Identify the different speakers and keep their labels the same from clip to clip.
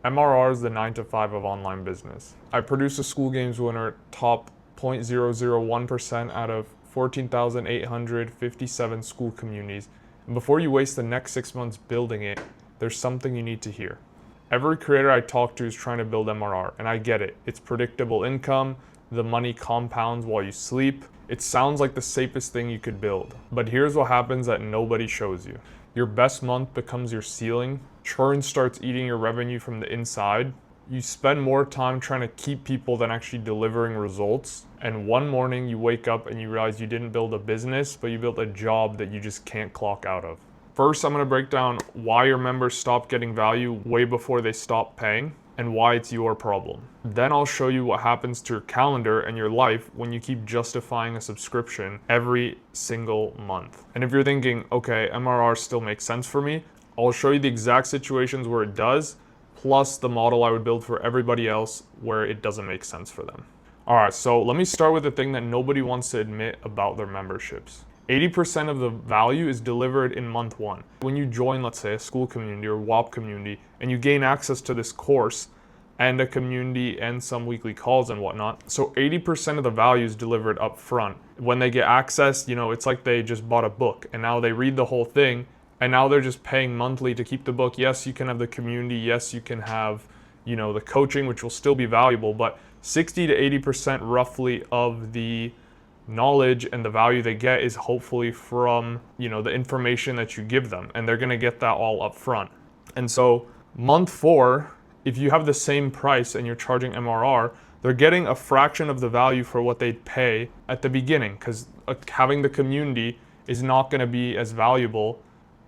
Speaker 1: MRR is the 9 to 5 of online business. I produced a Skool Games winner, top 0.001% out of 14,857 Skool communities. And before you waste the next 6 months building it, there's something you need to hear. Every creator I talk to is trying to build MRR, and I get it. It's predictable income, the money compounds while you sleep. It sounds like the safest thing you could build. But here's what happens that nobody shows you. Your best month becomes your ceiling. Churn starts eating your revenue from the inside. You spend more time trying to keep people than actually delivering results. And one morning you wake up and you realize you didn't build a business, but you built a job that you just can't clock out of. First, I'm gonna break down why your members stop getting value way before they stop paying and why it's your problem. Then I'll show you what happens to your calendar and your life when you keep justifying a subscription every single month. And if you're thinking, okay, MRR still makes sense for me, I'll show you the exact situations where it does, plus the model I would build for everybody else where it doesn't make sense for them. All right, so let me start with the thing that nobody wants to admit about their memberships. 80% of the value is delivered in month one. When you join, let's say, a Skool community or Whop community, and you gain access to this course and a community and some weekly calls and whatnot. So 80% of the value is delivered up front. When they get access, it's like they just bought a book and now they read the whole thing and now they're just paying monthly to keep the book. Yes, you can have the community. Yes, you can have, the coaching, which will still be valuable, but 60 to 80% roughly of the knowledge and the value they get is hopefully from, the information that you give them, and they're going to get that all up front. And so month 4, if you have the same price and you're charging MRR, they're getting a fraction of the value for what they'd pay at the beginning, because having the community is not going to be as valuable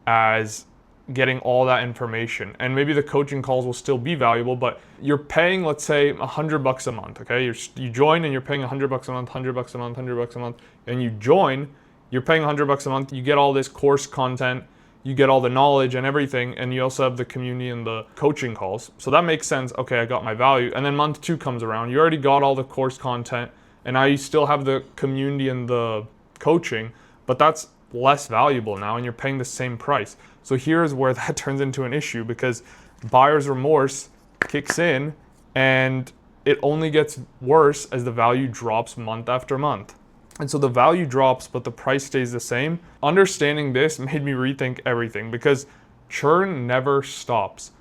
Speaker 1: as getting all that information. And maybe the coaching calls will still be valuable, but you're paying, let's say, $100 a month, okay? You join and you're paying $100 a month, $100 a month, $100 a month, and you join, you're paying $100 a month, you get all this course content, you get all the knowledge and everything, and you also have the community and the coaching calls. So that makes sense. Okay, I got my value. And then month 2 comes around, you already got all the course content, and now you still have the community and the coaching, but that's less valuable now, and you're paying the same price. So here's where that turns into an issue, because buyer's remorse kicks in and it only gets worse as the value drops month after month. And so the value drops, but the price stays the same. Understanding this made me rethink everything, because churn never stops.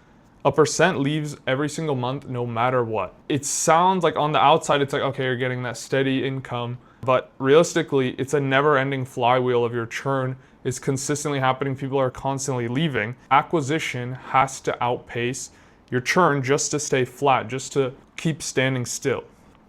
Speaker 1: A percent leaves every single month, no matter what. It sounds like on the outside, it's like, okay, you're getting that steady income, but realistically, it's a never-ending flywheel of your churn is consistently happening. People are constantly leaving. Acquisition has to outpace your churn just to stay flat, just to keep standing still.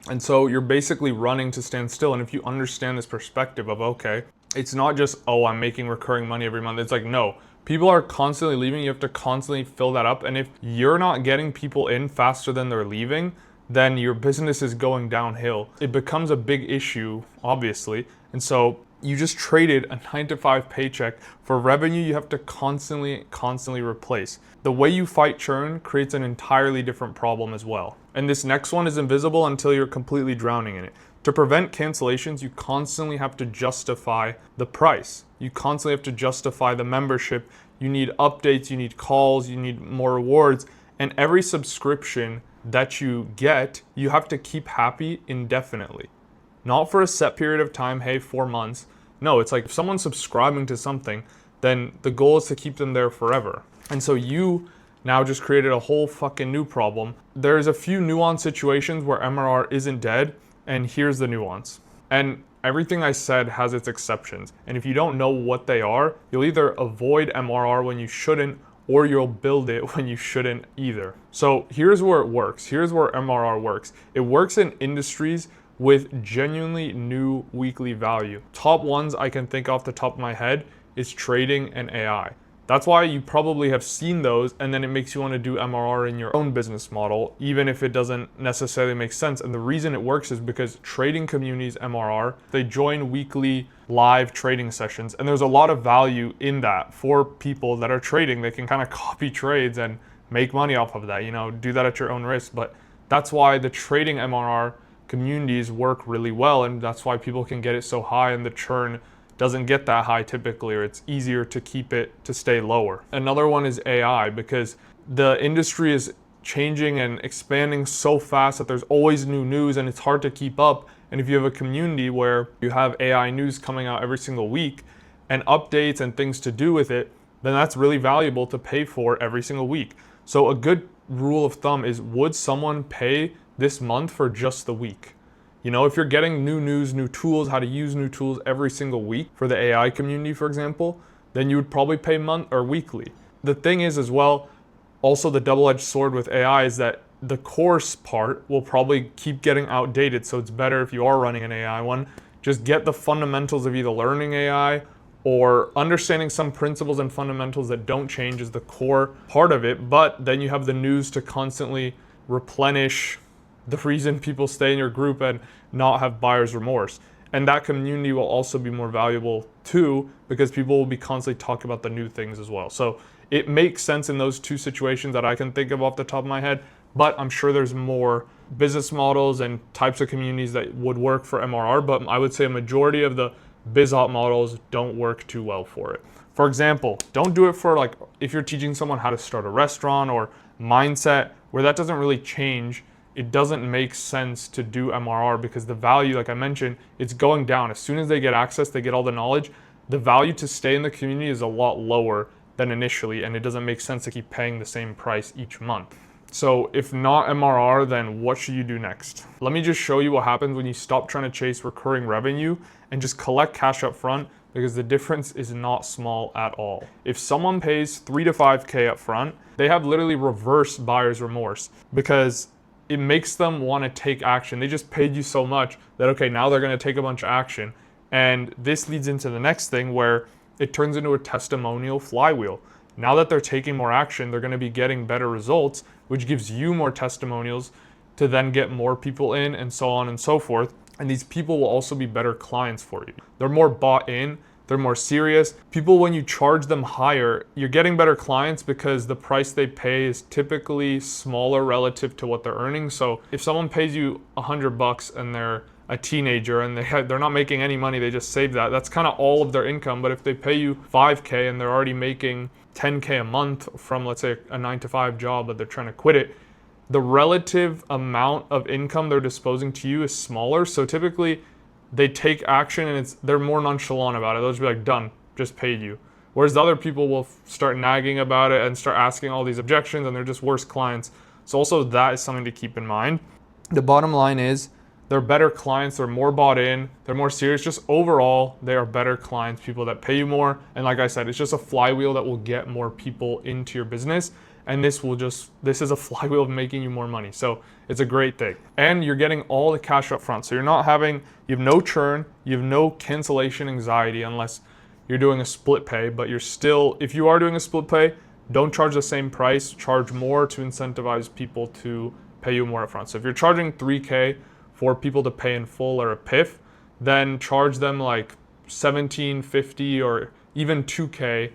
Speaker 1: And so you're basically running to stand still. And if you understand this perspective of, okay, it's not just, oh, I'm making recurring money every month. It's like, no, people are constantly leaving. You have to constantly fill that up. And if you're not getting people in faster than they're leaving, then your business is going downhill. It becomes a big issue, obviously. And so you just traded a 9 to 5 paycheck for revenue you have to constantly replace. The way you fight churn creates an entirely different problem as well. And this next one is invisible until you're completely drowning in it. To prevent cancellations, you constantly have to justify the price. You constantly have to justify the membership. You need updates, you need calls, you need more rewards. And every subscription that you get, you have to keep happy indefinitely. Not for a set period of time, hey, 4 months. No, it's like if someone's subscribing to something, then the goal is to keep them there forever. And so you now just created a whole fucking new problem. There's a few nuanced situations where MRR isn't dead, and here's the nuance. And everything I said has its exceptions. And if you don't know what they are, you'll either avoid MRR when you shouldn't, or you'll build it when you shouldn't either. So here's where it works. Here's where MRR works. It works in industries with genuinely new weekly value. Top ones I can think off the top of my head is trading and AI. That's why you probably have seen those, and then it makes you want to do MRR in your own business model, even if it doesn't necessarily make sense. And the reason it works is because trading communities MRR, they join weekly live trading sessions, and there's a lot of value in that for people that are trading. They can kind of copy trades and make money off of that, do that at your own risk. But that's why the trading MRR communities work really well, and that's why people can get it so high and the churn doesn't get that high typically, or it's easier to keep it to stay lower. Another one is AI, because the industry is changing and expanding so fast that there's always new news and it's hard to keep up. And if you have a community where you have AI news coming out every single week and updates and things to do with it, then that's really valuable to pay for every single week. So a good rule of thumb is, would someone pay this month for just the week? You know, if you're getting new news, new tools, how to use new tools every single week for the AI community, for example, then you would probably pay month or weekly. The thing is as well, also the double-edged sword with AI is that the course part will probably keep getting outdated. So it's better if you are running an AI one, just get the fundamentals of either learning AI or understanding some principles and fundamentals that don't change is the core part of it. But then you have the news to constantly replenish the reason people stay in your group and not have buyer's remorse. And that community will also be more valuable too, because people will be constantly talking about the new things as well. So it makes sense in those two situations that I can think of off the top of my head, but I'm sure there's more business models and types of communities that would work for MRR, but I would say a majority of the BizOp models don't work too well for it. For example, don't do it for like, if you're teaching someone how to start a restaurant or mindset, where that doesn't really change, it doesn't make sense to do MRR because the value, like I mentioned, it's going down. As soon as they get access, they get all the knowledge, the value to stay in the community is a lot lower than initially, and it doesn't make sense to keep paying the same price each month. So if not MRR, then what should you do next? Let me just show you what happens when you stop trying to chase recurring revenue and just collect cash up front, because the difference is not small at all. If someone pays 3 to 5K up front, they have literally reverse buyer's remorse because it makes them want to take action. They just paid you so much that, okay, now they're going to take a bunch of action. And this leads into the next thing where it turns into a testimonial flywheel. Now that they're taking more action, they're going to be getting better results, which gives you more testimonials to then get more people in and so on and so forth. And these people will also be better clients for you. They're more bought in. They're more serious. People, when you charge them higher, you're getting better clients because the price they pay is typically smaller relative to what they're earning. So if someone pays you $100 and they're a teenager and they're not making any money, they just save that. That's kind of all of their income. But if they pay you 5K and they're already making 10K a month from, let's say, a 9-to-5 job, but they're trying to quit it, the relative amount of income they're disposing to you is smaller. So typically they take action and they're more nonchalant about it. They'll just be like, done, just paid you. Whereas the other people will start nagging about it and start asking all these objections, and they're just worse clients. So also that is something to keep in mind. The bottom line is they're better clients, they're more bought in, they're more serious. Just overall, they are better clients, people that pay you more. And like I said, it's just a flywheel that will get more people into your business. And this is a flywheel of making you more money. So it's a great thing. And you're getting all the cash up front. So you have no churn, you have no cancellation anxiety unless you're doing a split pay, but if you are doing a split pay, don't charge the same price, charge more to incentivize people to pay you more upfront. So if you're charging 3K for people to pay in full or a PIF, then charge them like $17.50 or even 2K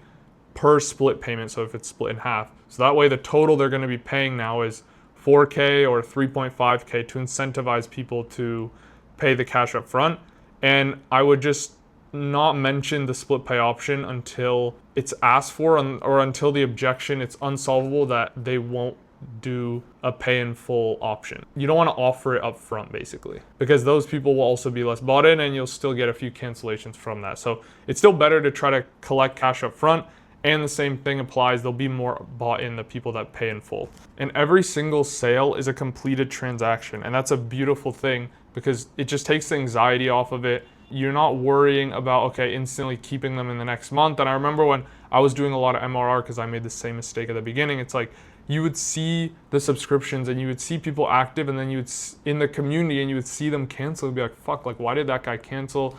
Speaker 1: per split payment. So if it's split in half. So that way the total they're going to be paying now is 4K or 3.5K to incentivize people to pay the cash up front. And I would just not mention the split pay option until it's asked for or until the objection, it's unsolvable that they won't do a pay in full option. You don't want to offer it up front basically, because those people will also be less bought in and you'll still get a few cancellations from that. So it's still better to try to collect cash up front. And the same thing applies, they'll be more bought in, the people that pay in full. And every single sale is a completed transaction. And that's a beautiful thing because it just takes the anxiety off of it. You're not worrying about, okay, instantly keeping them in the next month. And I remember when I was doing a lot of MRR, because I made the same mistake at the beginning, it's like you would see the subscriptions and you would see people active, and then you would in the community and you would see them cancel and be like, fuck, like why did that guy cancel,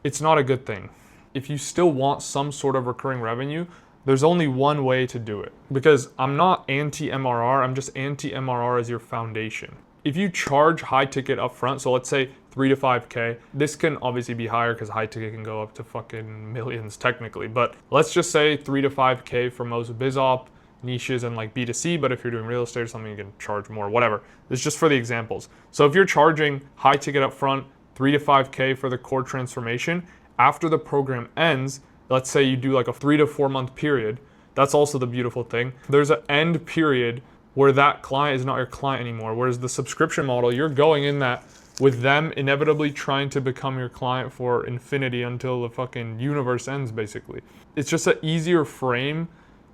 Speaker 1: It's not a good thing. If you still want some sort of recurring revenue, there's only one way to do it. Because I'm not anti-MRR, I'm just anti-MRR as your foundation. If you charge high ticket upfront, so let's say 3 to 5K, this can obviously be higher because high ticket can go up to fucking millions technically, but let's just say 3 to 5K for most BizOp niches and like B2C, but if you're doing real estate or something, you can charge more, whatever. It's just for the examples. So if you're charging high ticket upfront, 3 to 5K for the core transformation, after the program ends, let's say you do like a 3 to 4 month period, that's also the beautiful thing. There's an end period where that client is not your client anymore. Whereas the subscription model, you're going in that with them inevitably trying to become your client for infinity until the fucking universe ends, basically. It's just an easier frame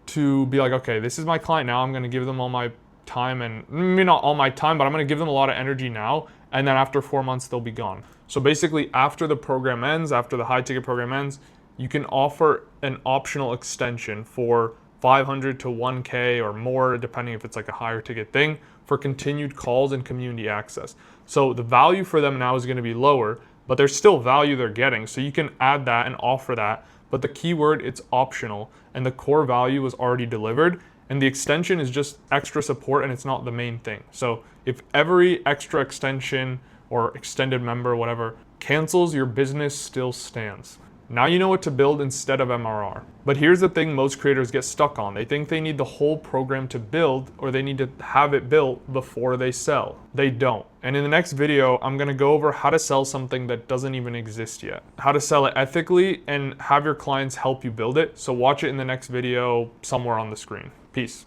Speaker 1: to be like, okay, this is my client now. I'm going to give them all my time, and maybe not all my time, but I'm going to give them a lot of energy now. And then after 4 months, they'll be gone. So basically, after the program ends, after the high ticket program ends, you can offer an optional extension for 500 to 1K or more, depending if it's like a higher ticket thing, for continued calls and community access. So the value for them now is going to be lower, but there's still value they're getting. So you can add that and offer that. But the keyword, it's optional, and the core value was already delivered. And the extension is just extra support, and it's not the main thing. So if every extra extension or extended member, whatever, cancels, your business still stands. Now you know what to build instead of MRR. But here's the thing most creators get stuck on. They think they need the whole program to build, or they need to have it built before they sell. They don't. And in the next video, I'm gonna go over how to sell something that doesn't even exist yet. How to sell it ethically and have your clients help you build it. So watch it in the next video somewhere on the screen. Peace.